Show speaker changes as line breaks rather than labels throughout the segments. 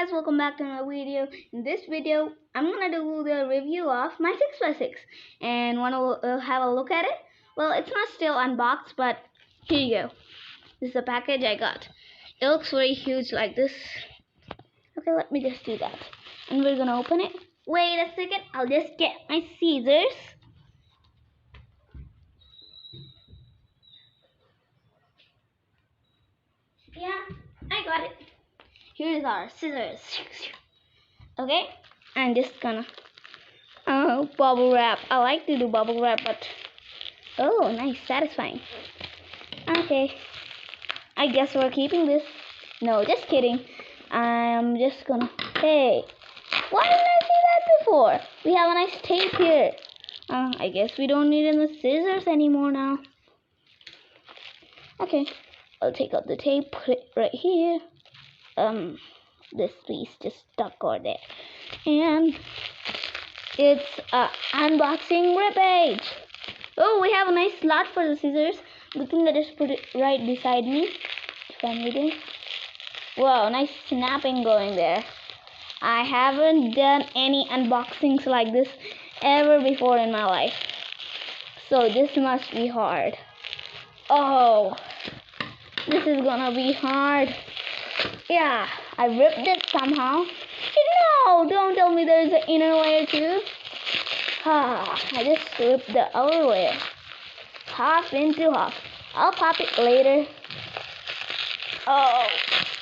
guys, welcome back to another video. In this video, I'm gonna do the review of my 6x6 and wanna have a look at it. Well, it's not still unboxed, but here you go. This is the package I got. It looks very huge like this. Okay, let me just do that. And we're gonna open it. Wait a second, I'll just get my scissors. Yeah, I got it. Here's our scissors. Okay, I'm just gonna bubble wrap. I like to do bubble wrap, but oh, nice, satisfying. Okay, I guess we're keeping this. No, just kidding. I'm just gonna. Hey, why didn't I see that before? We have a nice tape here. I guess we don't need any scissors anymore now. Okay, I'll take out the tape, put it right here. This piece just stuck over there, and it's unboxing webpage. Oh, we have a nice slot for the scissors. Good thing I just put it right beside me. If I'm reading. Wow, nice snapping going there. I haven't done any unboxings like this ever before in my life, so this must be hard. Oh, this is gonna be hard. Yeah, I ripped it somehow. No, don't tell me there's an inner layer too. I just ripped the outer layer. Half into half. I'll pop it later. Oh,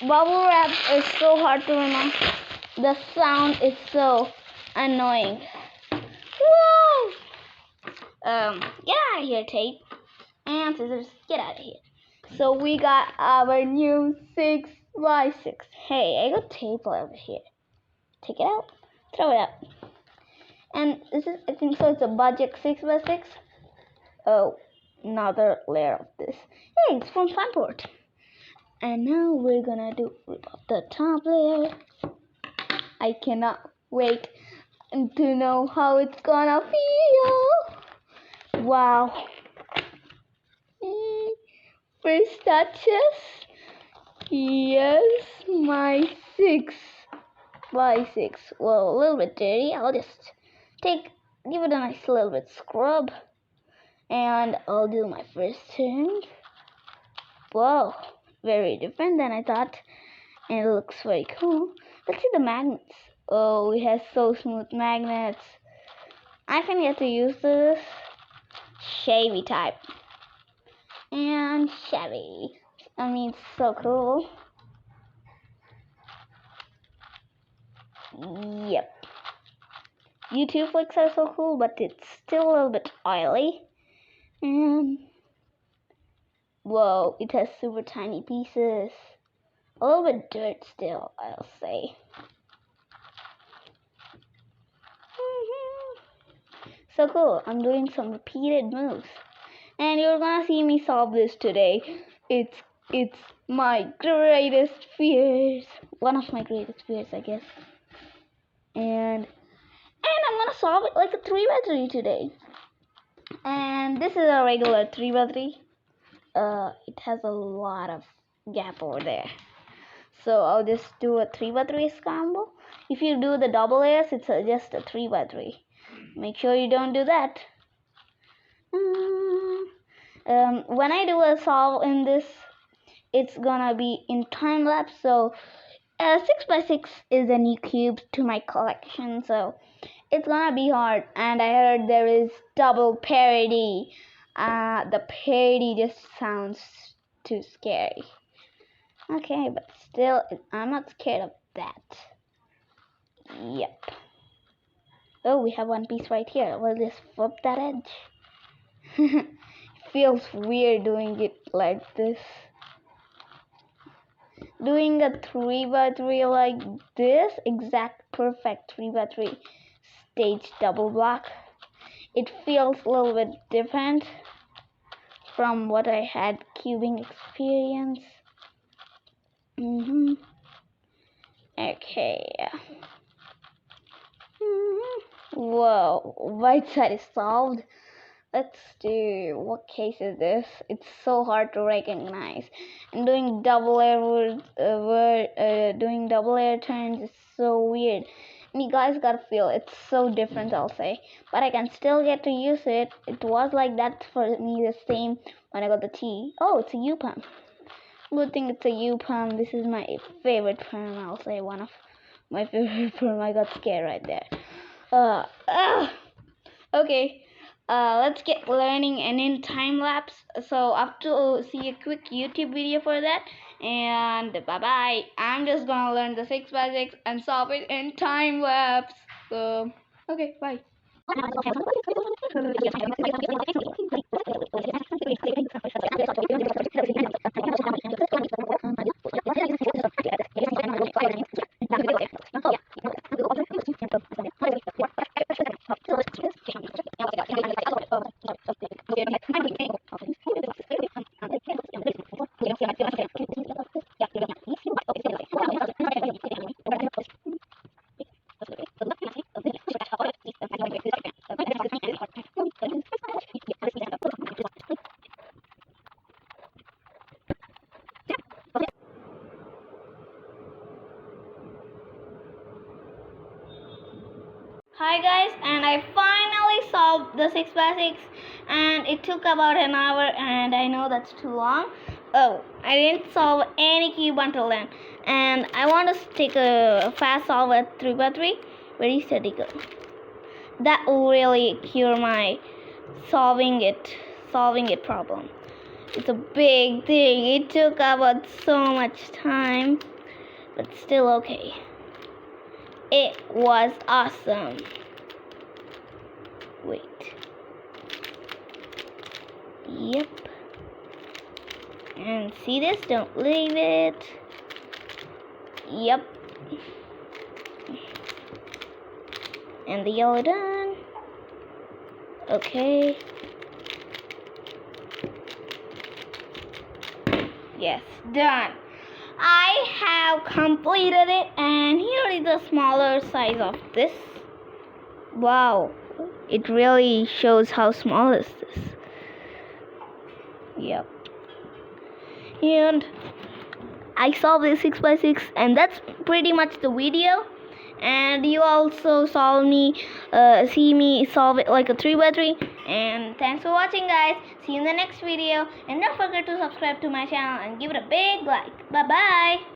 bubble wrap is so hard to remove. The sound is so annoying. Whoa! Get out of here, tape. And scissors, get out of here. So we got our new 6x6. Hey, I got tape over here. Take it out, throw it out. And this is, I think so, it's a budget 6x6. Oh, another layer of this. Hey, it's from Funport. And now we're gonna do the top layer. I cannot wait to know how it's gonna feel. Wow. First touches. Yes, my 6x6. Well, a little bit dirty. I'll just give it a nice little bit scrub. And I'll do my first turn. Whoa, very different than I thought. And it looks very cool. Let's see the magnets. Oh, it has so smooth magnets. I can get to use this shavy type. And shabby. I mean, it's so cool. Yep. YouTube flicks are so cool, but it's still a little bit oily. And whoa, it has super tiny pieces. A little bit dirt still, I'll say. So cool. I'm doing some repeated moves. And you're gonna see me solve this today. It's my greatest fears. One of my greatest fears, I guess. And I'm gonna solve it like a 3x3 today. And this is a regular 3x3. It has a lot of gap over there. So I'll just do a 3x3 combo. If you do the double layers, it's just a 3x3. Make sure you don't do that. When I do a solve in this, it's gonna be in time lapse. So 6x6 is a new cube to my collection, so it's gonna be hard. And I heard there is double parity. The parity just sounds too scary. Okay, but still, I'm not scared of that. Yep. Oh, we have one piece right here. We'll just flip that edge. Feels weird doing it like this. Doing a 3x3 like this, exact perfect 3x3 stage double block, it feels a little bit different from what I had cubing experience. Okay. Whoa, right side is solved. let's do, what case is this? It's so hard to recognize. And doing double air doing double air turns is so weird. And you guys gotta feel it's so different, I'll say. But I can still get to use it. It was like that for me the same when I got the T. Oh, it's a U-pump. Good thing it's a U-pump. This is my favorite perm, I'll say. One of my favorite perm. I got scared right there. Okay. Let's get learning and in time lapse. So up to see a quick YouTube video for that. And bye bye. I'm just gonna learn the 6x6 and solve it in time lapse. So okay, bye. Hi guys, and I finally solved the 6x6 and it took about an hour, and I know that's too long. Oh, I didn't solve any cube until then, and I want to take a fast solve at 3x3. Very steady go. That will really cure my solving it problem. It's a big thing. It took about so much time, but still okay. It was awesome. Wait. Yep. And see this? Don't leave it. Yep. And the yellow done. Okay. Yes, done. I have completed it, and here is the smaller size of this. Wow, it really shows how small is this. Yep. And I solved this 6x6, and that's pretty much the video. And you also see me solve it like a 3x3. And thanks for watching, guys. See you in the next video. And don't forget to subscribe to my channel and give it a big like. Bye bye.